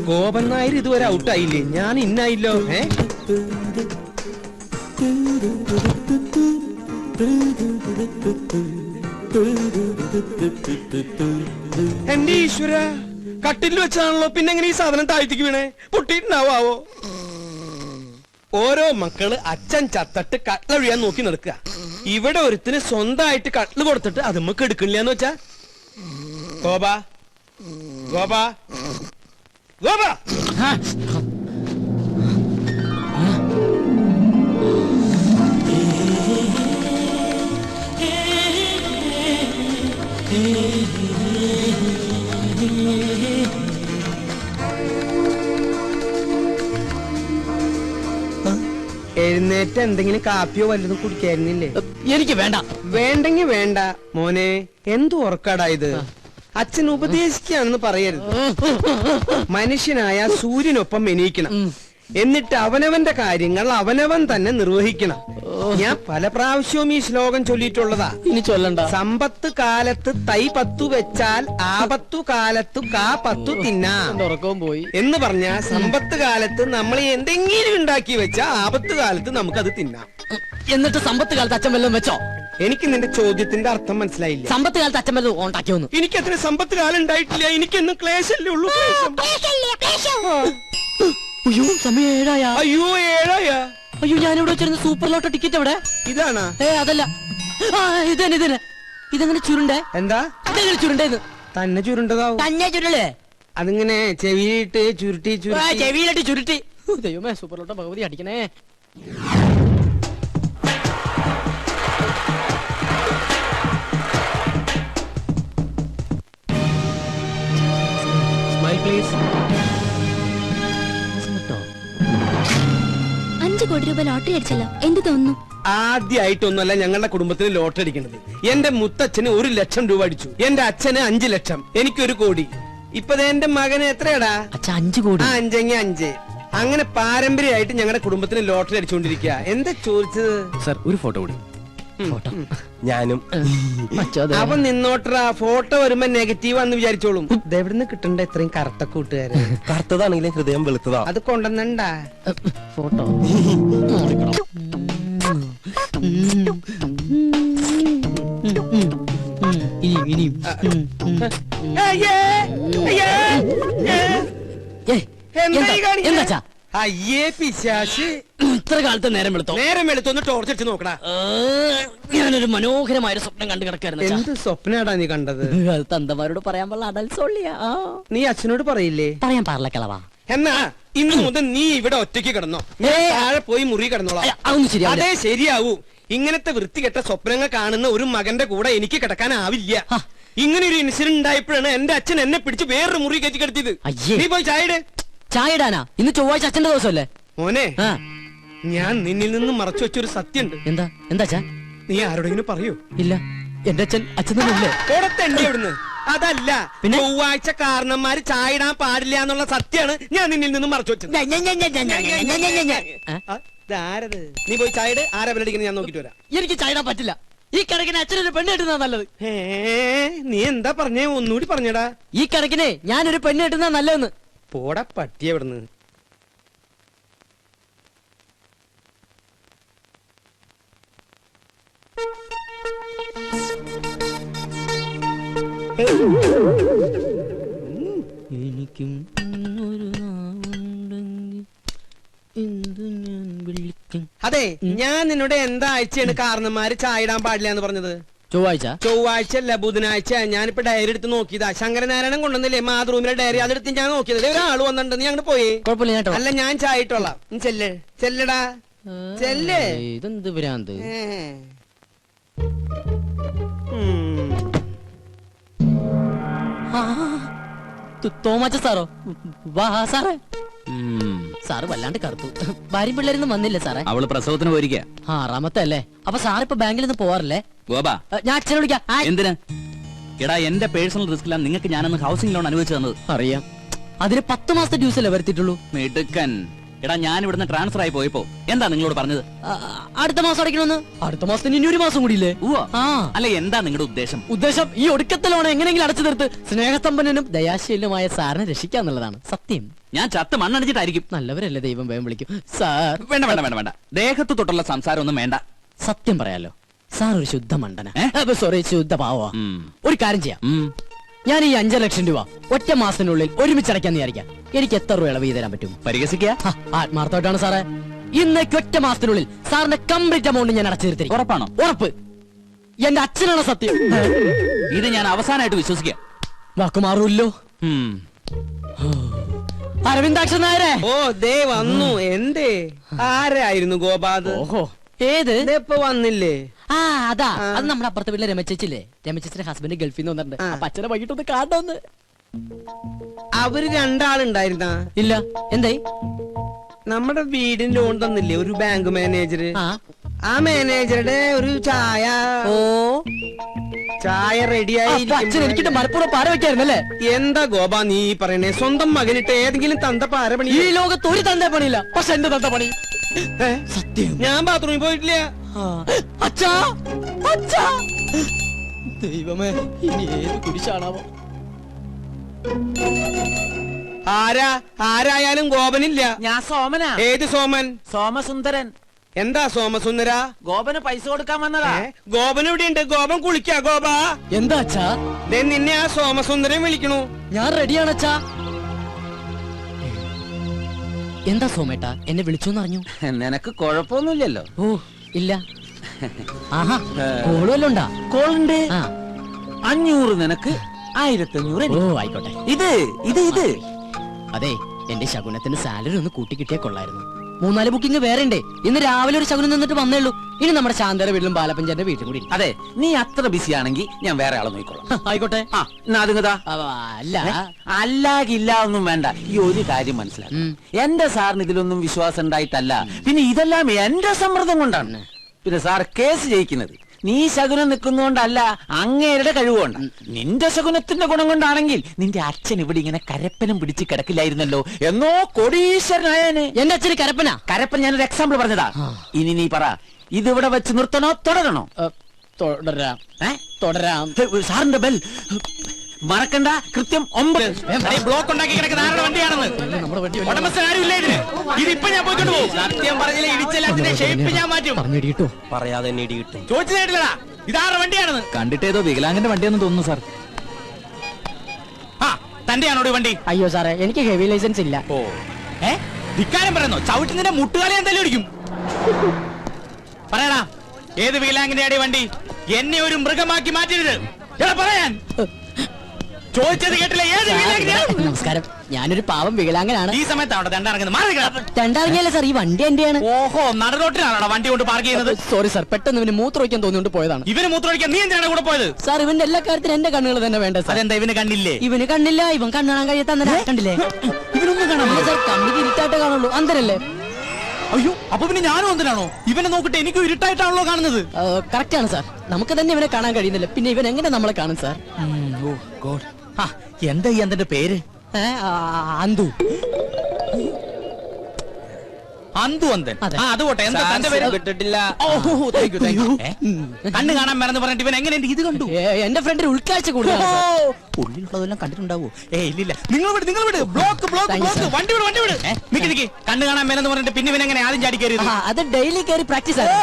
ഗോപൻ നായർ ഇതുവരെ ഔട്ടായില്ലേ? ഞാൻ ഇന്നായില്ലോ. എന്റെ ഈശ്വര, കട്ടിൽ വെച്ചാണല്ലോ. പിന്നെ എങ്ങനെ ഈ സാധനം താഴ്ത്തിക്ക് വീണേ? പൊട്ടിയിട്ടുണ്ടാവോ? ഓരോ മക്കള് അച്ഛൻ ചത്തട്ട് കട്ടിലൊഴിയാൻ നോക്കി നടക്കുക. ഇവിടെ ഒരുത്തിന് സ്വന്തമായിട്ട് കട്ടില് കൊടുത്തിട്ട് അത് നമുക്ക് എടുക്കണില്ലാന്ന് വെച്ചാ. ഗോപാ ഗോപാ ഗോപാ, എഴുന്നേറ്റ് എന്തെങ്കിലും കാപ്പിയോ വല്ലതും കുടിക്കായിരുന്നില്ലേ? എനിക്ക് വേണ്ട. വേണ്ടെങ്കി വേണ്ട മോനെ. എന്തു ഉറക്കാടാ ഇത്? അച്ഛൻ ഉപദേശിക്കുകയാണെന്ന് പറയരുത്. മനുഷ്യനായ സൂര്യനൊപ്പം എണീക്കണം. എന്നിട്ട് അവനവന്റെ കാര്യങ്ങൾ അവനവൻ തന്നെ നിർവഹിക്കണം. ഞാൻ പല പ്രാവശ്യവും ഈ ശ്ലോകം ചൊല്ലിയിട്ടുള്ളതാ. ഇനി ചൊല്ലണ്ട. സമ്പത്ത് കാലത്ത് തൈ പത്തു വെച്ചാൽ ആപത്തു കാലത്തു കാ പത്തു തിന്നാം ഉറക്കവും പോയി എന്ന് പറഞ്ഞ സമ്പത്ത് കാലത്ത് നമ്മൾ എന്തെങ്കിലും ഉണ്ടാക്കി വെച്ചാ ആപത്ത് കാലത്ത് നമുക്കത് തിന്നാം. എന്നിട്ട് സമ്പത്ത് കാലത്ത് അച്ഛൻ വല്ലതും വെച്ചോ? എനിക്ക് നിന്റെ ചോദ്യത്തിന്റെ അർത്ഥം മനസ്സിലായില്ല. സമ്പത്ത് കാലത്ത് അച്ഛൻ വല്ലതും ഉണ്ടാക്കിയോന്ന്? എനിക്ക് അത്ര സമ്പത്ത് കാലം ഉണ്ടായിട്ടില്ല. എനിക്കെന്നും ക്ലേശല്ലേ ഉള്ളൂ. അയ്യോ, സമയം 7 അയ്യോ 7. അയ്യോ, ഞാനിവിടെ വെച്ചിരുന്ന സൂപ്പർ ലോട്ടോ ടിക്കറ്റ് എവിടെ? ഇതാണാ? അതല്ല, ഇതന്നെ. ഇതെങ്ങനെ ചുരുണ്ടേ? എന്താ ഇതെങ്ങനെ ചുരുണ്ടേന്ന്? തന്നെ ചുരുണ്ടതാവും. തന്നെ ചുരുളേ? അതിങ്ങനെ ചെവിയിട്ട് ചുരുട്ടി ചെവിയിലിട്ട് ചുരുട്ടി. ദൈവമേ, സൂപ്പർ ലോട്ടോ ഭഗവതി അടിക്കണേ. Smile please. 5 കോടി രൂപ ലോട്ടറി അടിച്ചല്ലോ, എന്ത് തോന്നുന്നു? ആദ്യമായിട്ടൊന്നുമല്ല ഞങ്ങളുടെ കുടുംബത്തിന് ലോട്ടറി അടിക്കുന്നത്. എന്റെ മുത്തച്ഛന് 1 ലക്ഷം രൂപ അടിച്ചു. എന്റെ അച്ഛന് 5 ലക്ഷം, എനിക്ക് 1 കോടി. ഇപ്പൊ എന്റെ മകന് എത്രയാടാ? 5 കോടി. 5 അങ്ങനെ പാരമ്പര്യമായിട്ട് ഞങ്ങളുടെ കുടുംബത്തിന് ലോട്ടറി അടിച്ചുകൊണ്ടിരിക്കുക. എന്താ ചോദിച്ചത്? സർ, ഒരു ഫോട്ടോ കൂടി. ഫോട്ടോ ഞാനും. അപ്പൊ നിന്നോട്ടറാ. ഫോട്ടോ വരുമ്പോ നെഗറ്റീവ് ആണെന്ന് വിചാരിച്ചോളും. ഇതെവിടുന്ന് കിട്ടണ്ട ഇത്രയും കറുത്ത കൂട്ടുകാര്? കറുത്തതാണെങ്കിലും ഹൃദയം വെളുത്തതാ. അത് കൊണ്ടുവന്നണ്ടാ ഫോട്ടോ. എന്താ? അയ്യേ പിശാശ്, ഇത്ര കാലത്ത് നേരം വെളുത്തൊന്ന് ടോർച്ചടിച്ച് നോക്കടാ. ഞാനൊരു മനോഹരമായ സ്വപ്നം കണ്ടു കിടക്കായിരുന്നു. എന്ത് സ്വപ്നാടാ നീ കണ്ടത്? അത് തന്തമാരോട് പറയാൻ പാടില്ല, അടൽസോളിയാ. നീ അച്ഛനോട് പറയില്ലേ? പറയാൻ പാടില്ല കളവാ. എന്നാ ഇന്ന് മുതൽ നീ ഇവിടെ ഒറ്റയ്ക്ക് കിടന്നോ. താഴെ പോയി മുറി കിടന്നോളാം. അതൊന്നും ശരിയാ. അതേ ശരിയാവൂ. ഇങ്ങനത്തെ വൃത്തികെട്ട സ്വപ്നങ്ങൾ കാണുന്ന ഒരു മകന്റെ കൂടെ എനിക്ക് കിടക്കാനാവില്ല. ഇങ്ങനെ ഒരു ഇൻസിഡന്റ് ഉണ്ടായപ്പോഴാണ് എന്റെ അച്ഛൻ എന്നെ പിടിച്ച് വേറൊരു മുറി കയറ്റി കിടത്തിയത്. നീ പോയി ചായ ഇടാനാ? ഇന്ന് ചൊവ്വാഴ്ച അച്ഛന്റെ ദിവസമല്ലേ? മോനെ, ഞാൻ നിന്നിൽ നിന്ന് മറച്ചു വെച്ചൊരു സത്യമുണ്ട്. എന്താ? നീ ആരോടെങ്കിലും പറയൂ? ഇല്ല, എന്റെ അച്ഛൻ എന്റെ അവിടുന്ന്. അതല്ല, പിന്നെ ചൊവ്വാഴ്ച കാരണന്മാര് ചായ ഇടാൻ പാടില്ല എന്നുള്ള സത്യമാണ് ഞാൻ നിന്നിൽ നിന്നും മറച്ചു വെച്ചത്. ആരത്? നീ പോയി ചായ ഇട്. ആരാ വിലടിക്കുന്നത് ഞാൻ നോക്കിട്ട് വരാം. എനിക്ക് ചായ ഇടാൻ പറ്റില്ല. ഈ കണക്കിന് അച്ഛനൊരു പെണ്ണ് കെട്ടുന്നതാ നല്ലത്. നീ എന്താ പറഞ്ഞേ? ഒന്നുകൂടി പറഞ്ഞടാ. ഈ കണക്കിന് ഞാനൊരു പെണ്ണ് കെട്ടുന്നതാ നല്ലതെന്ന്. പോടാ പട്ടിയ ഇവിടുന്ന്. എനിക്കും അതെ, ഞാൻ നിന്നോട് എന്താ ആഴ്ചയാണ് കാരണന്മാര് ചായ ഇടാൻ പാടില്ല എന്ന് പറഞ്ഞത്? ചൊവ്വാഴ്ച അല്ല, ബുധനാഴ്ച. ഞാനിപ്പോ ഡയറി എടുത്ത് നോക്കിയതാ. ശങ്കരനാരായണൻ കൊണ്ടുവന്നില്ലേ മാതൃഭൂമിയിലെ ഡയറി? അതെടുത്ത് ഞാൻ നോക്കിയത്. ഒരാള് വന്നിട്ടുണ്ട്. നീ അങ്ങോട്ട് പോയി. അല്ല, ഞാൻ ചായ ഇട്ടോളാം. ചെല്ലടാ, ചെല്ലേ. ഇതെന്ത് ഭ്രാന്ത്? തോമാച്ച സാറോ? വാ സാറേ. സാറ് വല്ലാണ്ട് കറുത്തു. ഭാര്യ പിള്ളേരൊന്നും വന്നില്ലേ സാറേ? അവള് പ്രസവത്തിന് പോയിരിക്കുക. 6ാമത്തെ അല്ലേ? അപ്പൊ സാറിപ്പോ ബാങ്കിൽ നിന്ന് പോവാറില്ലേ? ഗോപാ, ഞാൻ അച്ഛനെ വിളിക്കാം. എന്തിനാ? എടാ, എന്റെ പേഴ്സണൽ റിസ്കിലാണ് നിങ്ങൾക്ക് ഞാനൊന്ന് ഹൗസിംഗ് ലോൺ അനുവദിച്ചു തന്നത്. അറിയാം. അതിന് 10 മാസത്തെ ഡ്യൂസ് അല്ലേ വരുത്തിയിട്ടുള്ളൂ. മിടുക്കൻ. എടാ ഞാൻ ഇവിടുന്ന് ട്രാൻസ്ഫർ ആയി പോയപ്പോ എന്താ നിങ്ങളോട് പറഞ്ഞത്? അടുത്ത മാസം അടയ്ക്കണമെന്ന്. അടുത്ത മാസത്തിന് ഇനി ഒരു മാസം കൂടിയില്ലേ? ആ അല്ല, എന്താ നിങ്ങളുടെ ഉദ്ദേശം? ഉദ്ദേശം ഈ ഒടുക്കത്തെ ലോൺ എങ്ങനെയെങ്കിലും അടച്ചു തീർത്ത് സ്നേഹസമ്പന്നനും ദയാശീലനുമായ സാറിനെ രക്ഷിക്കാന്നുള്ളതാണ്. സത്യം. ഞാൻ ചത്ത് മണ്ണടിച്ചിട്ടായിരിക്കും. നല്ലവരല്ലേ, ദൈവം വേഗം വിളിക്കും. സാർ വേണ്ട വേണ്ട വേണ്ട വേണ്ട, ദേഹത്ത് തൊട്ടുള്ള സംസാരം ഒന്നും വേണ്ട. സത്യം പറയാലോ, സാർ ഒരു ശുദ്ധ മണ്ടന. സോറി, ശുദ്ധ പാവ. ഒരു കാര്യം ചെയ്യാം, ഞാൻ ഈ 5 ലക്ഷം രൂപ ഒറ്റ മാസത്തിനുള്ളിൽ ഒരുമിച്ച് അടയ്ക്കാന്ന് വിചാരിക്കാം. എനിക്ക് എത്ര രൂപ ഇളവ് തരാൻ പറ്റും? പരിഹസിക്കുക? ആത്മാർത്ഥമായിട്ടാണ് സാറേ. ഇന്നേക്ക് ഒറ്റ മാസത്തിനുള്ളിൽ സാറിന്റെ കംപ്ലീറ്റ് എമൗണ്ട് ഞാൻ അടച്ചു തീർത്തിരിക്കും. ഉറപ്പാണോ? ഉറപ്പ്. എന്റെ അച്ഛനാണ് സത്യം. ഇത് ഞാൻ അവസാനമായിട്ട് വിശ്വസിക്കാം. വാക്കുമാറൂല്ലോ. അരവിന്ദാക്ഷൻ നായരെ. ഓ ദേ വന്നു. എന്തേ ആരായിരുന്നു ഗോപാത്? ഓഹോ, ഏത് ഇപ്പൊ വന്നില്ലേ? ആ അതാ, അത് നമ്മുടെ അപ്പുറത്തെ വീട്ടിലെ രമച്ചേച്ചില്ലേ? രമച്ചേച്ചിന്റെ ഹസ്ബൻഡ് ഗൾഫിൽ നിന്ന് വന്നിട്ടുണ്ട്. അപ്പൊ അച്ഛനെ വൈകിട്ടൊന്ന് കാണണമെന്ന്. അവര് രണ്ടാളുണ്ടായിരുന്ന? ഇല്ല. എന്തായി? നമ്മുടെ വീടിന് ലോൺ തന്നില്ലേ ഒരു ബാങ്ക് മാനേജർ? ആ മാനേജറുടെ ഒരു ചായ റെഡിയായി. അച്ഛൻ എനിക്കിട്ട് മലപ്പുറം പാര വെക്കായിരുന്നല്ലേ? എന്താ ഗോപാ നീ പറയണേ? സ്വന്തം മകനിട്ട് ഏതെങ്കിലും തന്ത പാര പണി? ഈ ലോകത്ത് ഒരു തന്ത പണിയില്ല, പക്ഷെ എന്റെ തന്ത പണി. സത്യം. ഞാൻ ബാത്റൂമിൽ പോയിട്ടില്ല. അച്ഛാ, അച്ഛാ, ദൈവമേ, ഇനി ഏത് കുരിശാണാവോ? ആരായാലും ഗോപനില്ല. ഞാൻ സോമനാ. ഏത് സോമൻ? സോമസുന്ദരൻ. എന്താ സോമസുന്ദര? ഗോപന് പൈസ കൊടുക്കാൻ വന്നതാ. ഗോപൻ ഇവിടെയുണ്ട്. ഗോപൻ കുളിക്കാ. ഗോപാ എന്താ അച്ഛാ? നിന്നെ ആ സോമസുന്ദരൻ വിളിക്കണു. ഞാൻ റെഡിയാണ് അച്ഛാ. എന്താ സോമേട്ടാ, എന്നെ വിളിച്ചോന്ന് അറിഞ്ഞു? നിനക്ക് കുഴപ്പമൊന്നുമില്ലല്ലോ? ഓ ഇല്ല. ആഹാ, കോള് വല്ലതും ഉണ്ടാ? കോളുണ്ട്. 500 നിനക്ക്, 1500. ഓ ആയിക്കോട്ടെ. ഇത് അതെ, എന്റെ ശകുനത്തിന് സാലറി ഒന്ന് കൂട്ടി കിട്ടിയാ കൊള്ളായിരുന്നു. 3-4 ബുക്കിംഗ് വേറെ ഉണ്ട്. ഇന്ന് രാവിലെ ഒരു ശകുനം നിന്നിട്ട് വന്നേള്ളൂ. ഇനി നമ്മുടെ ശാന്തര വീട്ടിലും ബാലപ്പഞ്ചാന്റെ വീട്ടിലും കൂടി. അതെ, നീ അത്ര ബിസി ആണെങ്കിൽ ഞാൻ വേറെ ആളെ നോക്കിക്കോളാം. ആയിക്കോട്ടെ. അല്ല അല്ലാകില്ല ഒന്നും വേണ്ട. ഈ ഒരു കാര്യം മനസ്സിലാക്കും, എന്റെ സാറിന് ഇതിലൊന്നും വിശ്വാസം ഉണ്ടായിട്ടല്ല, പിന്നെ ഇതെല്ലാം എന്റെ സമ്മർദ്ദം കൊണ്ടാണ്. പിന്നെ സാർ കേസ് ജയിക്കുന്നത് നീ ശകുനം നിൽക്കുന്നോണ്ടല്ല, അങ്ങേരുടെ കഴിവുകൊണ്ട്. നിന്റെ ശകുനത്തിന്റെ ഗുണം കൊണ്ടാണെങ്കിൽ നിന്റെ അച്ഛൻ ഇവിടെ ഇങ്ങനെ കരപ്പനം പിടിച്ച് കിടക്കില്ലായിരുന്നല്ലോ, എന്നോ കോടീശ്വരനായനെ. എന്റെ അച്ഛന് കരപ്പന? കരപ്പൻ ഞാനൊരു എക്സാമ്പിൾ പറഞ്ഞതാ. ഇനി നീ പറ, ഇതിവിടെ വെച്ച് നിർത്തണോ തുടരണോ? തുടരാം. തുടരാം. സാറിന്റെ ബെൽ മറക്കണ്ട, കൃത്യം 9. ബ്ലോക്ക് ഉണ്ടാക്കി കിടക്കുന്ന ആരുടെ വണ്ടിയാണെന്ന് ഉടമസ്ഥൻ ആരും ഇല്ല ഇതിന്. ഇതിപ്പോ ഞാൻ പോയിക്കൊണ്ട് പോകും. സത്യം പറഞ്ഞില്ല, ഇടിച്ചെല്ലാത്തിന്റെ ഷേപ്പ് ഞാൻ മാറ്റും. പറയാതെ തന്നെ ഇടി കിട്ടും. ചോദിച്ചതായിട്ടില്ലടാ, ഇതാരുടെ വണ്ടിയാണെന്ന്. കണ്ടിട്ടേതോ വികലാംഗന്റെ വണ്ടിയാണെന്ന് തോന്നുന്നു സാർ. ആ തന്റെയാണോ ഈ വണ്ടി? അയ്യോ സാറേ, എനിക്ക് ഹെവി ലൈസൻസ് ഇല്ല. ഓ ധിക്കാരം പറയുന്നോ? ചവിട്ടുന്നതിന്റെ മുട്ടുകാലി എന്തായാലും ഇടിക്കും. പറയടാ, ഏത് വികലാംഗന്റെ വണ്ടി? എന്നെ ഒരു മൃഗമാക്കി മാറ്റരുത്. പറയാൻ ചോദിച്ചത് കേട്ടില്ല. ഏത് വികലാംഗനാ? നമസ്കാരം, ഞാനൊരു പാവം വികലാംഗനാണ്. ഈ സമയത്താണ് രണ്ടിറങ്ങുന്നത്. രണ്ടിറങ്ങിയല്ലേ സാർ, ഈ വണ്ടി എന്റെയാണ്. ഓഹോ, നടുറോട്ടിലാണോ വണ്ടി കൊണ്ട് പാർക്ക് ചെയ്യുന്നത്? സോറി സാർ, പെട്ടെന്ന് ഇവന് മൂത്രമൊഴിക്കാൻ തോന്നിയോണ്ട് പോയതാണ്. ഇവന് മൂത്രമൊഴിക്കാൻ നീ എന്തിനാണ് കൂടെ പോയത്? സാർ, ഇവന്റെ എല്ലാ കാര്യത്തിനും എന്റെ കണ്ണുകൾ തന്നെ വേണ്ട സാർ. അതെന്താ ഇവന് കണ്ണില്ലേ? ഇവന് കണ്ണില്ല, ഇവൻ കണ്ണാൻ കഴിയാത്ത കണ്ടില്ലേ? ഇവനൊന്നും കാണാൻ സാർ, കണ്ണിക്ക് ഇരുട്ടായിട്ടേ കാണുള്ളൂ. അന്തരല്ലേ? അയ്യോ, അപ്പൊ പിന്നെ ഞാനും എന്തിനാണോ? ഇവനെ നോക്കിട്ട് എനിക്കും ഇരുട്ടായിട്ടാണല്ലോ കാണുന്നത്. കറക്റ്റ് ആണ് സാർ, നമുക്ക് തന്നെ ഇവനെ കാണാൻ കഴിയുന്നില്ല, പിന്നെ ഇവൻ എങ്ങനെ നമ്മളെ കാണും സാർ? എന്താ ഈ അന്തന്റെ പേര്? അന്തു. അന്തു അന്തൻ. അത് പോട്ടെ, എന്താ തന്റെ പേര്? കിട്ടിട്ടില്ല. കണ്ണ് കാണാൻ മറന്ന് പറഞ്ഞിട്ട് ഇവൻ എങ്ങനെ ഇത് കണ്ടു? എന്റെ ഫ്രണ്ടിന് ഉൾക്കാഴ്ച കൂടുതൽ. ഉള്ളിലുള്ളതെല്ലാം കണ്ടിട്ടുണ്ടാവോ? നിങ്ങൾ വിട്. ബ്ലോക്ക് വണ്ടി വിട്. നിക്ക് കണ്ണ് കാണാൻ മേലെന്ന് പറഞ്ഞിട്ട് പിന്നെ ഇവൻ എങ്ങനെ ആദ്യം ചാടി കയറി? അത് ഡെയിലി കയറി പ്രാക്ടീസ് ആണ്.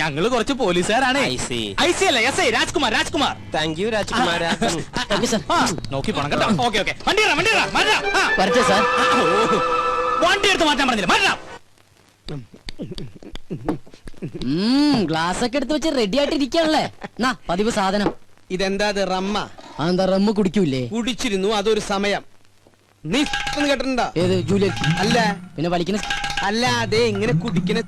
ഞങ്ങള് കുറച്ച് പോലീസുകാരാണ്. ഐസി അല്ല, S I Rajkumar. Thank you Rajkumar. നോക്കി പോണം കേട്ടോ. ഓക്കെ വണ്ടി വരട്ടെ സാർ. വണ്ടി എടുത്ത് മാറ്റാൻ പറഞ്ഞില്ല. ഗ്ലാസ് ഒക്കെ എടുത്ത് വെച്ച് റെഡി ആയിട്ട് ഇരിക്കാണല്ലേ? പതിവ് സാധനം. ഇതെന്താ റമ്മ? അതെന്താ റമ്മ് കുടിക്കൂലേ? കുടിച്ചിരുന്നു, അതൊരു സമയം. നീ കേട്ടിട്ടുണ്ടോ? ഏത് ജൂലിയൻ? അല്ല. പിന്നെ വലിക്കുന്ന? അല്ല, അതെ ഇങ്ങനെ കുടിക്കുന്ന.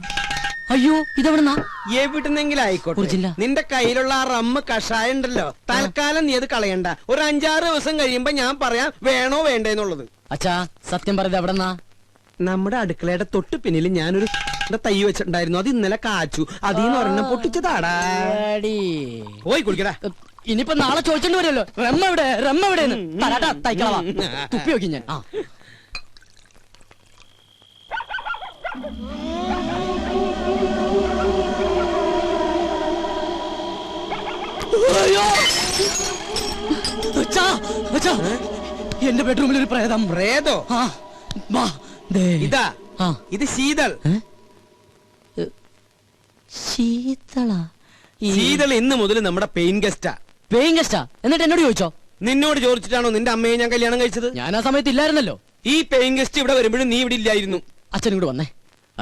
അയ്യോ, ഇതെവിടുന്നാ? എവിടുന്നെങ്കിലും ആയിക്കോട്ടെ. നിന്റെ കയ്യിലുള്ള ആ റമ്മ് കഷായം ഉണ്ടല്ലോ, തൽക്കാലം നീ അത് കളയണ്ട. ഒരു 5-6 ദിവസം കഴിയുമ്പോ ഞാൻ പറയാം വേണോ വേണ്ടെന്നുള്ളത്. അച്ഛാ, സത്യം പറഞ്ഞത് എവിടെന്നാ? നമ്മുടെ അടുക്കളയുടെ തൊട്ട് പിന്നിൽ ഞാനൊരു തൈ വെച്ചിട്ടുണ്ടായിരുന്നു. അത് ഇന്നലെ കാച്ചു. അതീന്ന് ഒരെണ്ണം പൊട്ടിച്ചതാടാ. പോയി കുളിക്കടാ. ഇനിയിപ്പോ നാളെ ചോദിച്ചോണ്ട് വരുമല്ലോ, റമ്മ എവിടെ തൈക്കളവാ. തുപ്പി നോക്കി ഞാൻ. എന്റെ ബെഡ്റൂമിൽ ഒരു പ്രേതം. പ്രേതോ? ഇതാ ഇത് ശീതൾ. ശീതൾ ഇന്ന് മുതൽ നമ്മുടെ പെയിൻ ഗസ്റ്റാ. പെയിൻ ഗസ്റ്റാ? എന്നിട്ട് എന്നോട് ചോദിച്ചോ? നിന്നോട് ചോദിച്ചിട്ടാണോ നിന്റെ അമ്മയെ ഞാൻ കല്യാണം കഴിച്ചത്? ഞാൻ ആ സമയത്ത് ഇല്ലായിരുന്നല്ലോ. ഈ പെയിൻ ഗസ്റ്റ് ഇവിടെ വരുമ്പോഴും നീ ഇവിടെ ഇല്ലായിരുന്നു. അച്ഛനും കൂടെ വന്നേ.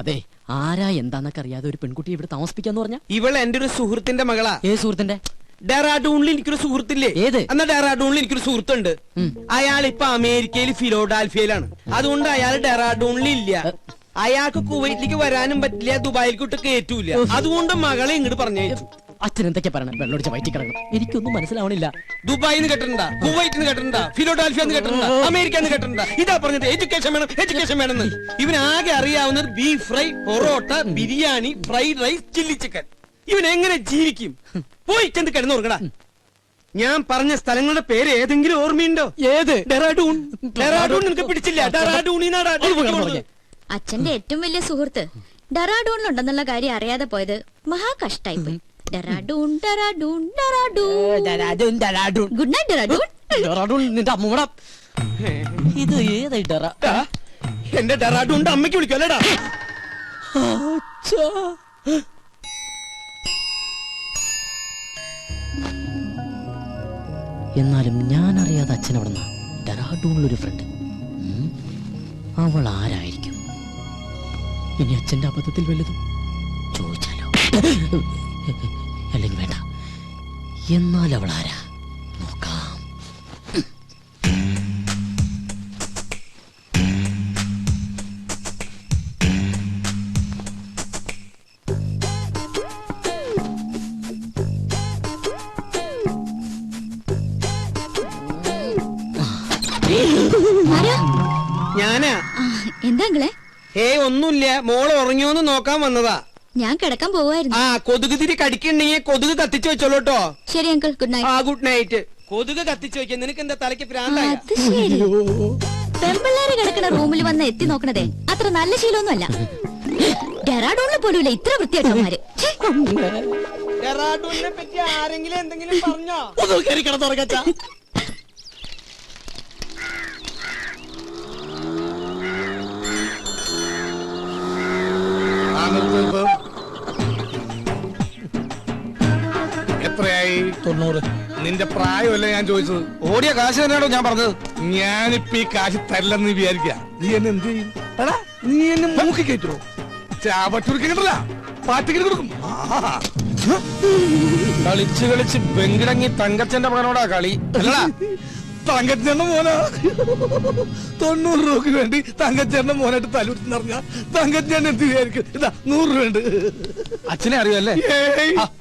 അതെ, ആരാ എന്താന്നൊക്കെ അറിയാതെ ഒരു പെൺകുട്ടി ഇവിടെ താമസിപ്പിക്കാന്ന് പറഞ്ഞ? ഇവൾ എന്റെ ഒരു സുഹൃത്തിന്റെ മകളാ. ഏത് സുഹൃത്തിന്റെ? ഡെറാഡൂണിൽ എനിക്കൊരു സുഹൃത്തില്ലേ? ഏത്? എന്നാ ഡെറാഡൂണിൽ എനിക്കൊരു സുഹൃത്തുണ്ട്. അയാൾ ഇപ്പൊ അമേരിക്കയിൽ ഫിലോഡാൽഫിയയിലാണ്. അതുകൊണ്ട് അയാൾ ഡെറാഡൂണിൽ ഇല്ല. അയാൾക്ക് കുവൈറ്റിലേക്ക് വരാനും പറ്റില്ല, ദുബായിൽക്കോട്ട് കയറ്റൂല. അതുകൊണ്ട് മകളെ ഇങ്ങോട്ട് പറഞ്ഞയച്ചു. അച്ഛൻ എന്തൊക്കെ പറയണം? വെള്ളമൊടിച്ച വയറ്റി കിടക്കണം. എനിക്കൊന്നും മനസ്സിലാവണില്ല. ദുബായിന്ന് കേട്ടിട്ടുണ്ടാ, കുവൈറ്റിന്ന് കേട്ടിട്ടുണ്ടാ, ഫിലോഡാൽഫിയെന്ന് കേട്ടിട്ടുണ്ടാ, അമേരിക്കന്ന് കേട്ടിട്ടുണ്ടാ. ഇതാ പറഞ്ഞത് എഡ്യൂക്കേഷൻ വേണം, എഡ്യൂക്കേഷൻ വേണമെന്ന്. ഇവനാകെ അറിയാവുന്നത് beef fry, parotta, biryani, fried rice, chilli chicken. ഇവൻ എങ്ങനെ ജീവിക്കും? പോയി ചെന്ന് കിടന്നുറങ്ങടാ. ഞാൻ പറഞ്ഞ സ്ഥലങ്ങളുടെ പേര് ഏതെങ്കിലും ഓർമ്മയുണ്ടോ? ഏത്? ഡെറാഡൂൺ. ഡെറാഡൂൺ നിനക്ക് പിടിച്ചില്ല? ഡെറാഡൂണിനാടാ. അച്ഛന്റെ ഏറ്റവും വലിയ സുഹൃത്ത് ഡെറാഡൂണിലുണ്ടെന്നുള്ള കാര്യം അറിയാതെ പോയത് മഹാ കഷ്ടായിപ്പോയി. ഡെറാഡൂൺ ഡെറാഡൂൺ ഡെറാഡൂൺ. Good night Dehradun. നിന്റെ അമ്മൂട ഇത് ഏതായി ഡെറ? എന്റെ ഡെറാഡൂണിന്റെ അമ്മയ്ക്ക് വിളിക്കല്ലേടാ. എന്നാലും ഞാൻ അറിയാതെ അച്ഛൻ അവിടെ നിന്ന് ഡെറാഡൂണിലൊരു ഫ്രണ്ട്. അവൾ ആരായിരിക്കും? ഇനി അച്ഛന്റെ അബദ്ധത്തിൽ വല്ലതും ചോദിച്ചാലോ? അല്ലെങ്കിൽ വേണ്ട. എന്നാൽ അവൾ ആരാ നോക്കാം. ഞാനാ. എന്താ? ഒന്നുമില്ല, മോള് ഉറങ്ങിയോന്ന് നോക്കാൻ വന്നതാ. ഞാൻ കിടക്കാൻ പോവായിരുന്നു. ആ കൊതുക് തിരി കടിക്കണ്ടെങ്കിൽ കൊതുക് കത്തിച്ചു വെച്ചോളൂട്ടോ. ശരി അങ്കിൾ, ഗുഡ് നൈറ്റ്. ആ ഗുഡ് നൈറ്റ്. കൊതുക് കത്തിച്ചു വെക്കാൻ നിനക്ക് എന്താ തലയ്ക്ക് പ്രാന്തായ? പെമ്പിള്ളേര് കിടക്കുന്ന റൂമിൽ വന്ന് എത്തി നോക്കണതേ അത്ര നല്ല ശീലമൊന്നുമല്ല. ഡെറാഡൂണിൽ പോലും ഇത്ര വൃത്തിയായിട്ടവന്മാര്. ഡെറാഡൂണിനെ പറ്റി ആരെങ്കിലും എന്തെങ്കിലും പറഞ്ഞോ? എത്രയായി? 90. നിന്റെ പ്രായമല്ലേ ഞാൻ ചോദിച്ചത്? ഓടിയ കാശ് തന്നെയാണോ ഞാൻ പറഞ്ഞത്? ഞാനിപ്പ ഈ കാശ് തരില്ലെന്ന് വിചാരിക്കുക. നീ എന്നെ എന്ത് ചെയ്യും? നീ എന്നെ മൂക്കി കയറ്റുമോ? ചാപറ്റുറുക്കില്ല, പാറ്റിക്കിട്ട് കൊടുക്കും. കളിച്ച് കളിച്ച് ബെങ്കിടങ്ങി തങ്കച്ചന്റെ മകനോടാ കളി. അല്ലടാ തങ്കച്ചേട്ടന്റെ മോനാ. 90 രൂപക്ക് വേണ്ടി തങ്കച്ചേട്ടന്റെ മോനായിട്ട് തലൂർത്തി പറഞ്ഞ തങ്കച്ചേട്ടൻ എന്ത് വിചാരിക്കും? ഇതാ 100 രൂപ ഉണ്ട്. അച്ഛനെ അറിയുമല്ലേ?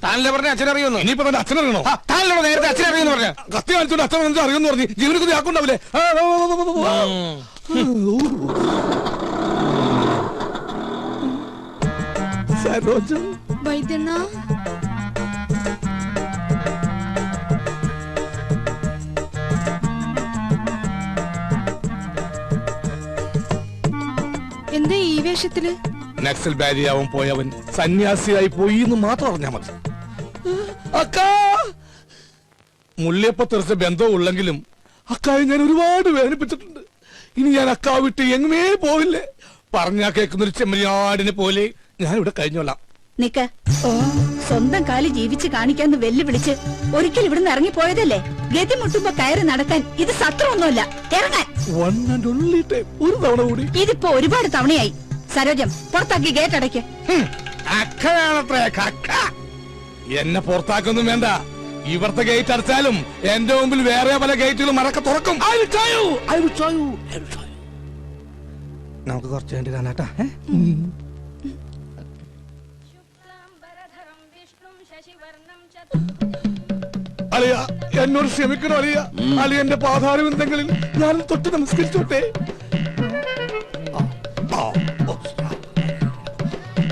താനല്ലേ പറഞ്ഞ അച്ഛനെ അറിയുന്നു. ഇനിയിപ്പോ തന്നെ അച്ഛനറിയണോ? താനല്ലോ നേരത്തെ അച്ഛനെ അറിയുന്നു പറഞ്ഞ. കത്തി കാണിച്ചോണ്ട് അച്ഛൻ അറിയുമെന്ന് പറഞ്ഞു. ജീവനക്ക് ആക്കുണ്ടാവില്ലേ? സരോജം വൈദ്യണ്ണ, എന്താ ഈ വേഷത്തില്? നക്സൽ ബാരിയാവും പോയവൻ സന്യാസിയായി പോയി എന്ന് മാത്രം അറിഞ്ഞാൽ മതി. അക്കാ മുള്ളിയപ്പ തെറിച്ച ബന്ധം ഉള്ളെങ്കിലും അക്കായെ ഞാൻ ഒരുപാട് വേദനിപ്പിച്ചിട്ടുണ്ട്. ഇനി ഞാൻ അക്കാ വിട്ട് എങ്ങുമേ പോവില്ലേ. പറഞ്ഞാ കേൾക്കുന്നൊരു ചെമ്മരിയാടിനെ പോലെ ഞാൻ ഇവിടെ കഴിഞ്ഞോളാം. നിക്ക, സ്വന്തം കാലി ജീവിച്ച് കാണിക്കാന്ന് വെല്ലുവിളിച്ച് ഒരിക്കൽ ഇവിടുന്ന് ഇറങ്ങിപ്പോയതല്ലേ? ഗതി മുട്ടുമ്പോ കയറി നടക്കാൻ ഇത് സത്രമൊന്നുമല്ല. ഇറങ്ങാൻ ഒരു തവണ കൂടി. ഇതിപ്പോ ഒരുപാട് തവണയായി. സരോജം, പുറത്താക്കി ഗേറ്റ് അടയ്ക്ക്. അക്കയാണത്രേ കക്ക. എന്നെ പുറത്താക്കൊന്നും വേണ്ട. ഇവിടുത്തെ ഗേറ്റ് അടച്ചാലും എന്റെ മുമ്പിൽ വേറെ പല ഗേറ്റുകളും മറക്കെ തുറക്കും. നമുക്ക് കുറച്ച് വേണ്ടി കാണാട്ടാ. അളിയ, എന്നോട് ക്ഷമിക്കണോ അളിയ? അളിയന്റെ പാതാരം എന്തെങ്കിലും ഞാൻ തൊട്ട് നമസ്കരിച്ചോട്ടെ.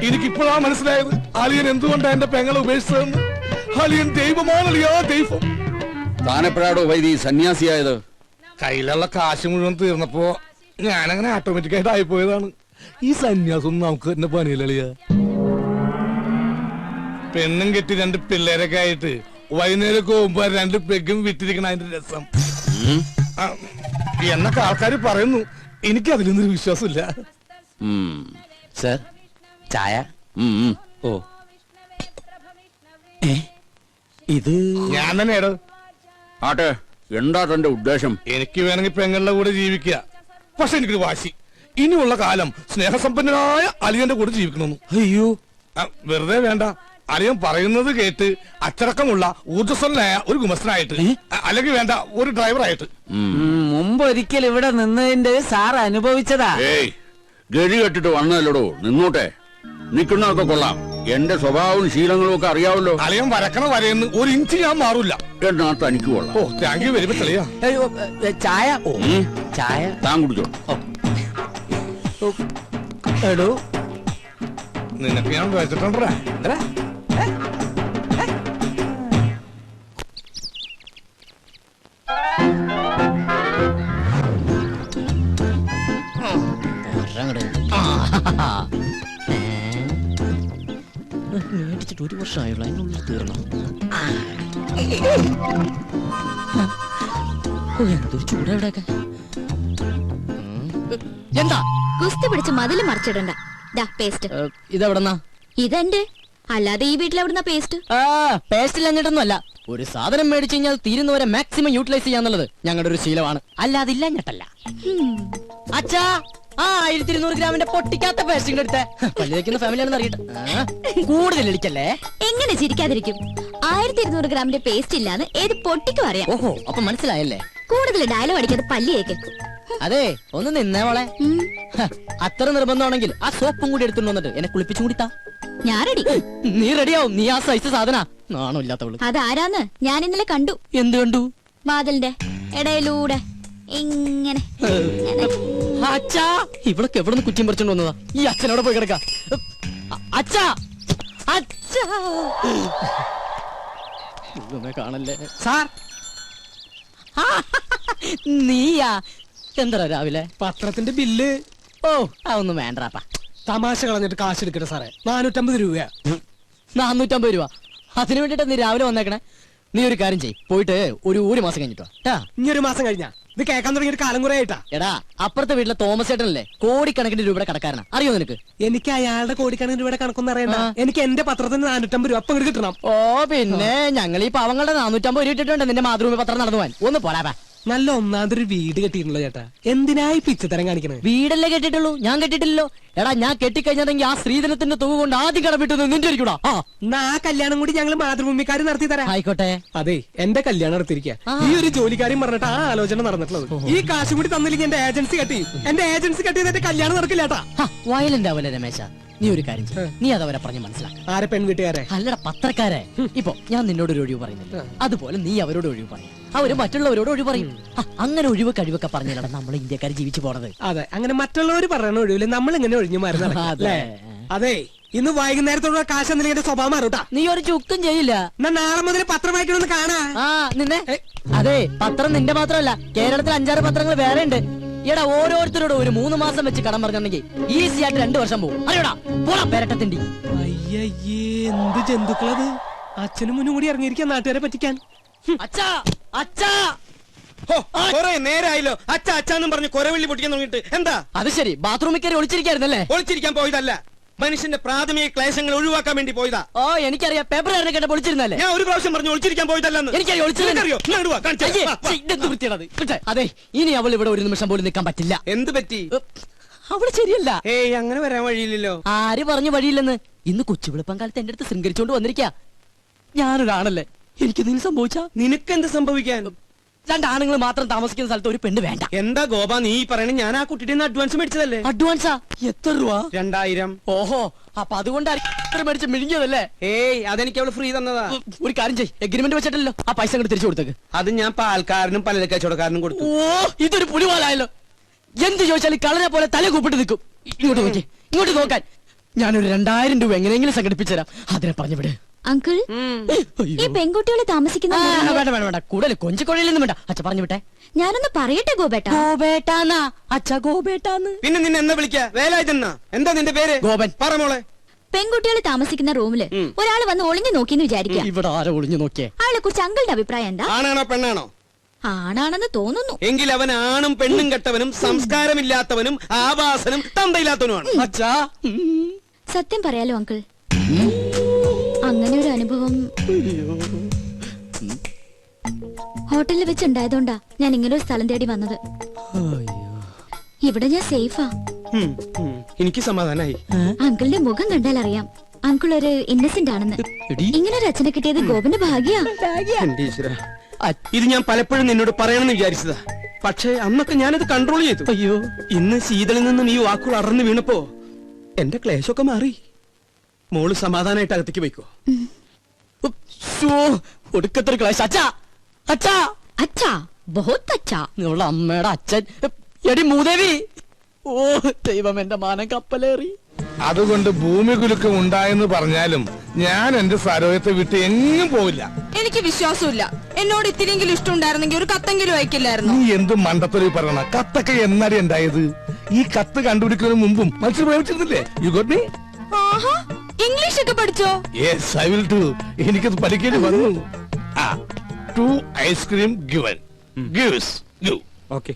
എനിക്കിപ്പോഴാ മനസ്സിലായത് അളിയൻ എന്തുകൊണ്ടാ എന്റെ പെങ്ങളെ ഉപേക്ഷിച്ചതെന്ന്. അളിയൻ ദൈവമാണ് അളിയാ, ദൈവം. താനെപ്പോഴാടോ വൈദി സന്യാസിയായത്? കയ്യിലുള്ള കാശ് മുഴുവൻ തീർന്നപ്പോ ഞാനങ്ങനെ ഓട്ടോമാറ്റിക്കായിട്ട് ആയിപ്പോയതാണ്. ഈ സന്യാസം നമുക്ക് തന്നെ പണിയിലളിയ. പെണ്ണും കെട്ടി 2 പിള്ളേരൊക്കെ ആയിട്ട് വൈകുന്നേരമൊക്കെ പോകുമ്പോ 2 പെഗും വിറ്റിരിക്കണ അതിന്റെ രസം എന്നൊക്കെ ആൾക്കാർ പറയുന്നു. എനിക്ക് അതിലൊന്നൊരു വിശ്വാസമില്ല. സർ ചായ. ഓ ഇത് ഞാൻ തന്നെയാടോ. ആട്ടെ, എന്താ തന്റെ ഉദ്ദേശം? എനിക്ക് വേണമെങ്കിൽ പെങ്ങളുടെ കൂടെ ജീവിക്കുക. പക്ഷെ എനിക്കൊരു വാശി, ഇനിയുള്ള കാലം സ്നേഹസമ്പന്നനായ അലിയന്റെ കൂടെ ജീവിക്കണമെന്ന്. അയ്യോ, വെറുതെ വേണ്ട, അലിയൻ പറയുന്നത് കേട്ട് അച്ചടക്കമുള്ള ഊർജ്ജസ്വലനായ ഒരു ഗുമസ്തനായിട്ട്, അല്ലെങ്കിൽ വേണ്ട ഒരു ഡ്രൈവറായിട്ട്. മുമ്പ് ഒരിക്കൽ ഇവിടെ നിന്നതിന്റെ സാർ അനുഭവിച്ചതാ. ഏയ്, ഗതി കെട്ടിട്ട് വന്നതല്ലടോ, നിന്നോട്ടെ. നിൽക്കുന്നതൊക്കെ കൊള്ളാം, എന്റെ സ്വഭാവവും ശീലങ്ങളും ഒക്കെ അറിയാവല്ലോ. അലിയൻ വരക്കണ വരയെന്ന് 1 ഇഞ്ച് ഞാൻ മാറൂല. എന്നാ തനിക്ക് കൊള്ളാം. ഓ, താങ്ക് യു വെരി മച്ച് അളിയാ. ചായ. ഓ ചായ താൻ കുടിച്ചോ. എടോ, നിനക്ക് ഞാൻ വെച്ചിട്ടുണ്ടാ. മേടിച്ചിട്ട് 1 വർഷമായുള്ള അതിനുള്ളിൽ തീർന്നു. എന്തൊരു ചൂടാ ഇവിടെയൊക്കെ. എന്താ കുസ്തി പിടിച്ച് മതില് മറിച്ചിടണ്ട. പേസ്റ്റ് ഇതെവിടെന്നാ? ഇതെന്റെ, അല്ലാതെ ഈ വീട്ടിലെവിടുന്ന പേസ്റ്റ്? പേസ്റ്റ് ഇല്ലാഞ്ഞിട്ടൊന്നും അല്ല. ഒരു സാധനം മേടിച്ചു കഴിഞ്ഞാൽ തീരുന്നവരെ മാക്സിമം യൂട്ടിലൈസ് ചെയ്യാന്നുള്ളത് ഞങ്ങളുടെ ഒരു ശീലമാണ്. അല്ലാതെ ഇല്ലാഞ്ഞിട്ടല്ല. അച്ഛാ, 1200 ഗ്രാമിന്റെ പൊട്ടിക്കാത്ത പേസ്റ്റിംഗ് എടുത്തേ. പള്ളി വെക്കുന്ന ഫാമിലിയാണെന്ന് അറിയട്ടെ. കൂടുതൽ ഇടിക്കല്ലേ. എങ്ങനെ ചിരിക്കാതിരിക്കും? 1200 ഗ്രാമിന്റെ പേസ്റ്റ് ഇല്ലാന്ന് ഏത് പൊട്ടിക്കും അറിയാം. ഓഹോ, അപ്പൊ മനസ്സിലായല്ലേ. കൂടുതൽ ഡയലോഗ് അടിക്കാതെ പല്ലിയേക്ക്. അതെ, ഒന്ന് നിന്നേ മോളെ. അത്ര നിർബന്ധമാണെങ്കിൽ ആ സോപ്പും കൂടി എടുത്തുകൊണ്ട് വന്നിട്ട് എന്നെ കുളിപ്പിച്ചും കൂടി താ. ഞാൻ റെഡി. നീ റെഡിയാവും. നീ ആ സൈസ് സാധന. നാണോ ഇല്ലാത്തവള്. അതാരാന്ന് ഞാൻ ഇന്നലെ കണ്ടു. എന്ത് കണ്ടു? വാതിലിന്റെ ഇടയിലൂടെ ഇങ്ങനെ. അച്ഛാ, ഇവളൊക്കെ എവിടെ നിന്ന് കുറ്റിയും പറിച്ചോണ്ട് വന്നതാ? ഈ അച്ഛനോടെ പോയി കിടക്ക. അച്ഛാ, അച്ഛാ, കാണല്ലേ സാർ. നീയാ? എന്താ രാവിലെ പത്രത്തിന്റെ ബില്ല്? ഓ, അതൊന്നും വേണ്ടാപ്പാ. തമാശ കളഞ്ഞിട്ട് കാശ് എടുക്കട്ടെ സാറേ. 450 രൂപ. 450 രൂപ? അതിനു വേണ്ടിട്ടാ നീ രാവിലെ വന്നേക്കണേ. നീ ഒരു കാര്യം ചെയ്യ്, പോയിട്ട് ഒരു മാസം കഴിഞ്ഞിട്ടോ. ഇനി 1 മാസം കഴിഞ്ഞാ? ഇത് കേൾക്കാൻ തുടങ്ങിയ ഒരു കാലം കുറെ ആയിട്ടാ. എടാ, അപ്പുറത്തെ വീട്ടിലെ തോമസ് ചേട്ടനല്ലേ കോടിക്കണക്കിന് രൂപയുടെ കടക്കാരനാ. അറിയോ നിനക്ക്? എനിക്ക് അയാളുടെ കോടിക്കണക്കിന് രൂപയുടെ കണക്കൊന്നും അറിയണ്ട. എനിക്ക് എന്റെ പത്രത്തിന് 450 രൂപ അപ്പം കിട്ടണം. ഓ പിന്നെ, ഞങ്ങൾ ഈ പാവങ്ങളുടെ 450 രൂപ ഇട്ടിട്ടുണ്ട് നിന്റെ മാതൃഭൂമി പത്രം നടന്നു പോവാൻ. ഒന്ന് പോരാ. നല്ല ഒന്നാമതൊരു വീട് കെട്ടിയിട്ടുള്ളൂ ചേട്ടാ. എന്തിനായി പിച്ചത്തരം കാണിക്കണേ? വീടല്ലേ കെട്ടിട്ടുള്ളൂ, ഞാൻ കെട്ടിട്ടില്ലല്ലോ. എടാ, ഞാൻ കെട്ടിക്കഴിഞ്ഞാണെങ്കിൽ ആ സ്ത്രീധനത്തിന്റെ തുക കൊണ്ട് ആദ്യം കടമിട്ടു നിന്റെ ഇരിക്കൂടാ. ആ കല്യാണം കൂടി ഞങ്ങൾ മാതൃഭൂമിക്കാർ നടത്തി തരാം. ആയിക്കോട്ടെ. അതെ, എന്റെ കല്യാണം നടത്തിയിരിക്കുക. ഈ ഒരു ജോലിക്കാരും പറഞ്ഞിട്ട് ആ ആലോചന നടന്നിട്ടുള്ളത്. ഈ കാശ് കൂടി തന്നില്ലെങ്കിൽ എന്റെ ഏജൻസി കെട്ടിയത് എന്റെ കല്യാണം നടക്കില്ലാട്ടാ. വയലന്റ് ആവല്ലേ രമേശ. നീ ഒരു കാര്യം ചെയ്യ്, നീ അതവരെ പറഞ്ഞ് മനസ്സിലാക്ക. ആരെ? പെൺവീട്ടുകാരെ? അല്ലട, പത്രക്കാരെ. ഇപ്പൊ ഞാൻ നിന്നോട് ഒരു ഒഴിവ് പറയുന്നില്ല, അതുപോലെ നീ അവരോട് ഒഴിവ് പറയും, അവര് മറ്റുള്ളവരോട് ഒഴിവ് പറയും. അങ്ങനെ ഒഴിവ് കഴിവൊക്കെ പറഞ്ഞാലാണ് നമ്മൾ ഇന്ത്യക്കാർ ജീവിച്ചു പോണത്. അതെ, അങ്ങനെ മറ്റുള്ളവർ പറയുന്ന ഒഴിവില് നമ്മൾ ഇങ്ങനെ ഒഴിഞ്ഞു മാറി നടക്കാം. അതെ, ഇന്ന് വൈകുന്നേരത്തോടെ കാശ് എന്തെങ്കിലും എന്റെ സ്വഭാവം മാറൂട്ടാ. നീ ഒരു ചുക്കും ചെയ്യില്ല. നാളെ മുതൽ പത്രം വായിക്കണമെന്ന് കാണാ. നിന്നെ അതെ, പത്രം നിന്റെ മാത്രമല്ല, കേരളത്തിൽ 5-6 പത്രങ്ങൾ വേറെ ഉണ്ട്. എടാ, ഓരോരുത്തരോട് ഒരു 3 മാസം വെച്ച് കടം പറഞ്ഞിട്ടുണ്ടെങ്കിൽ ഈസി ആയിട്ട് 2 വർഷം പോകും. അറിയോടാ, പോടാ പെരട്ടത്തിണ്ടി. അയ്യേ, എന്ത് ജന്തുക്കളത്! അച്ഛനും മുന്നും കൂടി ഇറങ്ങിയിരിക്കാൻ നാട്ടുകാരെ പറ്റിക്കാൻ. അച്ഛാ, അച്ഛാ, നേരായല്ലോ അച്ഛാ അച്ഛാന്നും പറഞ്ഞ് കൊരവള്ളി പൊട്ടിക്കാൻ തുടങ്ങിട്ട്. എന്താ അത് ശരി, ബാത്റൂമിൽ കയറി ഒളിച്ചിരിക്കായിരുന്നല്ലേ? ഒളിച്ചിരിക്കാൻ പോയതല്ല, മനുഷ്യന്റെ പ്രാഥമിക ക്ലേശങ്ങൾ ഒഴിവാക്കാൻ വേണ്ടി പോയതാ. ഓ, എനിക്കറിയാം, പേപ്പർ കേട്ട പൊളിച്ചിരുന്നല്ലേ? ഞാൻ ഒരു പ്രാവശ്യം പറഞ്ഞു ഒളിച്ചിരിക്കാൻ പോയതല്ലെന്ന്. എനിക്കറിയോ? അതെ, ഇനി അവൾ ഇവിടെ ഒരു നിമിഷം പോലും നിൽക്കാൻ പറ്റില്ല. എന്ത് പറ്റി? അവള് ശരിയല്ല. ഏയ്, അങ്ങനെ വരാൻ വഴിയില്ലല്ലോ. ആര് പറഞ്ഞു വഴിയില്ലെന്ന്? ഇന്ന് കൊച്ചുവിളപ്പം കാലത്ത് എന്റെ അടുത്ത് ശൃംഗരിച്ചോണ്ട് വന്നിരിക്കാ. ഞാനൊരാണല്ലേ, എനിക്കെന്തെങ്കിലും സംഭവിച്ചാ? നിനക്കെന്ത് സംഭവിക്കാൻ? 2 ആണുങ്ങൾ മാത്രം താമസിക്കുന്ന സ്ഥലത്ത് ഒരു പെണ്ണ് വേണ്ട. എന്താ ഗോപ നീ പറയണേ? ഞാൻ ആ കുട്ടിയുടെ അഡ്വാൻസ് മേടിച്ചതല്ലേ. അഡ്വാൻസാ? എത്ര രൂപ? 2000. ഓഹോ, അപ്പൊ അതുകൊണ്ടാണ് മേടിച്ച് മിഴുങ്ങിയതല്ലേ? ഏയ്, അതെനിക്ക് അവള് ഫ്രീ തന്നതാ. ഒരു കാര്യം ചെയ്യ്, എഗ്രിമെന്റ് വെച്ചിട്ടല്ലോ, ആ പൈസ അങ്ങോട്ട് തിരിച്ചു കൊടുത്തേക്ക്. അത് ഞാൻ പാൽക്കാരനും പല കച്ചവടക്കാരനും കൊടുത്തു. ഓ, ഇതൊരു പുലിവാലായല്ലോ. എന്ത് ചോദിച്ചാലും കളനെ പോലെ തല കൂപ്പിട്ട് നിൽക്കും. ഇങ്ങോട്ട് നോക്കി, ഇങ്ങോട്ട് നോക്കാൻ. ഞാനൊരു 2000 രൂപ എങ്ങനെയെങ്കിലും സംഘടിപ്പിച്ചു തരാം. അതിനെ പറഞ്ഞു വിട്. അങ്കിൾ ഈ പെൺകുട്ടികൾ താമസിക്കുന്ന മുറിയില് വേണ്ട വേണ്ട വേണ്ട കൂടുതൽ കൊഞ്ചിക്കൊഴയിലൊന്നും വേണ്ട അച്ഛ പറഞ്ഞു വിട്ടെ. ഞാനൊന്ന് പറയട്ടെ ഗോപേട്ട. ഗോപേട്ടാന്നാ അച്ഛ ഗോപേട്ടാന്ന്. പിന്നെ നിന്നെ എന്താ വിളിക്കാ? വേലായുധനാ? എന്താ നിന്റെ പേര്? ഗോപൻ. പറ മോളെ. പെൺകുട്ടികൾ താമസിക്കുന്ന റൂമില് ഒരാൾ വന്ന് ഒളിഞ്ഞു നോക്കിന്ന് വിചാരിക്കുക. ഇവിടെ ആരോ ഒളിഞ്ഞു നോക്കിയേ? അയാളെ കുറിച്ച് അങ്കിളുടെ അഭിപ്രായം എന്താ? ആണാണോ പെണ്ണാണോ? ആണാണെന്ന് തോന്നുന്നു. എങ്കിൽ അവൻ ആണും പെണ്ണും കെട്ടവനും സംസ്കാരമില്ലാത്തവനും ആവാസനും തന്തയില്ലാത്തവനുമാണ്. അച്ഛാ സത്യം പറയാലോ അങ്കിൾ, അങ്ങനെ ഒരു അനുഭവം ഹോട്ടലിൽ വെച്ചുണ്ടായതുകൊണ്ടാ ഞാൻ ഇങ്ങനെ ഒരു സ്ഥലം തേടി വന്നത്. ഇവിടെ ഞാൻ സേഫാ. എനിക്ക് സമാധാനായി. അങ്കിളിന്റെ മുഖം കണ്ടാൽ അറിയാം അങ്കിൾ ഒരു ഇന്നസെന്റ് ആണെന്ന്. ഇങ്ങനെ ഒരു അച്ഛനെ കിട്ടിയത് ഗോപന്റെ ഭാഗ്യാ. എന്റെ ഈശ്വരാ, ഇത് ഞാൻ പലപ്പോഴും നിന്നോട് പറയണമെന്ന് വിചാരിച്ചതാ. പക്ഷേ അന്നൊക്കെ ഞാനത് കൺട്രോൾ ചെയ്തു. അയ്യോ, ഇന്ന് ശീതളിൽ നിന്നും ഈ വാക്കുകൾ അറന്നു വീണപ്പോ എന്റെ ക്ലേശമൊക്കെ മാറി. മോള് സമാധാനായിട്ട് അകത്തേക്ക് പോയിക്കോ. ഒടുക്കത്തൊരു ക്ലാസ്. അച്ഛാ അച്ഛാ അച്ഛാ, ബഹുത്ത് അച്ഛാ. നിങ്ങളുടെ അമ്മയുടെ അച്ഛൻ. എടി മൂദേവി. ഓ ദൈവം, എന്റെ മാനം കപ്പലേറി. അതുകൊണ്ട് ഭൂമി കുലുക്കം ഉണ്ടായെന്ന് പറഞ്ഞാലും ഞാൻ എന്റെ സരോയത്തെ വിട്ട് എങ്ങും പോവില്ല. എനിക്ക് വിശ്വാസമില്ല. എന്നോട് ഇത്തിരിയെങ്കിലും ഇഷ്ടമുണ്ടായിരുന്നെങ്കിൽ ഒരു കത്തെങ്കിലും അയക്കില്ലായിരുന്നു. നീ എന്ത് മണ്ടത്തൊരു പറയണ? കത്തൊക്കെ എന്നാടി ഉണ്ടായത്? ഈ കത്ത് കണ്ടുപിടിക്കുന്നതിന് മുമ്പും മനുഷ്യർ പ്രേമിച്ചിരുന്നില്ലേ? You got me? ആഹാ, ഇംഗ്ലീഷ് ഒക്കെ പഠിച്ചോ? Yes, I will do. എനിക്കത് പഠിക്കേണ്ടി വന്നു. Two ice cream given gives give. Okay.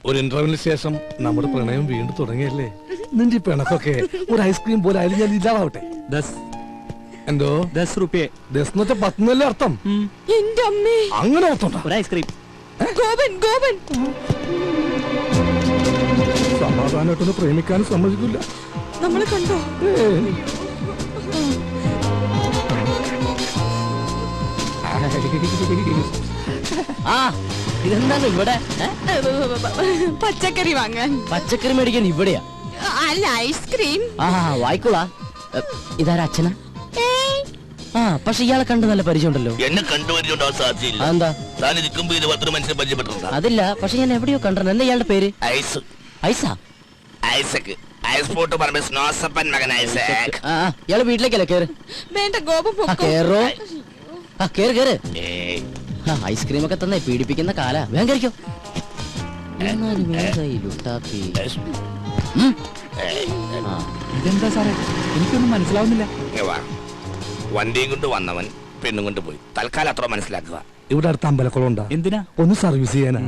ഒരു ഇന്റർവ്യൂവിന് ശേഷം നമ്മുടെ പ്രണയം വീണ്ടും തുടങ്ങിയല്ലേ? നിന്റെ പിണക്കൊക്കെ ഒരു ഐസ്ക്രീം പോലെ ആയാലും ഞാൻ ഇല്ലാതാവട്ടെ. എന്തോ 10 രൂപയെ 10 എന്ന് വെച്ചാൽ 10 എന്നല്ലേ അർത്ഥം? എന്റെ അമ്മേ, അങ്ങനെ അർത്ഥം? ഒരു ഐസ്ക്രീം. ഗോപൻ ഗോപൻ. സമാധാനമായിട്ടൊന്ന് പ്രേമിക്കാനും സമ്മതിക്കില്ല. നമ്മളെ കണ്ടോ? ആ ഇതെന്താണ് ഇവിടെ? പച്ചക്കറി വാങ്ങാൻ. പച്ചക്കറി മേടിക്കാൻ ഇവിടെയാ? അല്ല, ഐസ്ക്രീം. ആ വായിക്കോളാ. ഇതാരാ അച്ഛനാ? ആ പക്ഷെ ഇയാളെ കണ്ട് നല്ല പരിചയമുണ്ടല്ലോ. എന്നെ കണ്ടുപരിചയമുണ്ടാവാൻ സാധ്യതയില്ല. എന്താ? താൻ നിൽക്കുമ്പോ ഇത് 10 മനുഷ്യരെ പരിചയപ്പെട്ടിട്ടുണ്ടോ? അതില്ല, പക്ഷെ ഞാൻ എവിടെയോ കണ്ടിട്ടുണ്ട്. എന്താ ഇയാളുടെ പേര്? ഐസ്. ഐസാ? ഐസക്ക്. ഐസ് പോട്ട് പറഞ്ഞ സ്നോസപ്പൻ മകൻ ഐസക്. ആ ഇയാള് വീട്ടിലേക്കല്ലേ? കേറ്. വേണ്ട ഗോപൻ ആ പൊക്കോ. കേറോ. ആ കേറ് കേറ്. ഏയ്, ഐസ്ക്രീം ഒക്കെ തന്നെ പീഡിപ്പിക്കുന്ന കാലാ. വേഗം കഴിക്കോ. ഇതെന്താ സാറേ, എനിക്കൊന്നും മനസ്സിലാവുന്നില്ല. ഇങ്ങ് വാ. വണ്ടിയും കൊണ്ട് വന്നവൻ പെണ്ണും കൊണ്ട് പോയി. തൽക്കാലം അത്ര മനസ്സിലാക്കുക. ഇവിടെ അടുത്ത അമ്പലക്കുളം ഉണ്ടാ? എന്തിനാ? ഒന്ന് സർവീസ് ചെയ്യാനാ.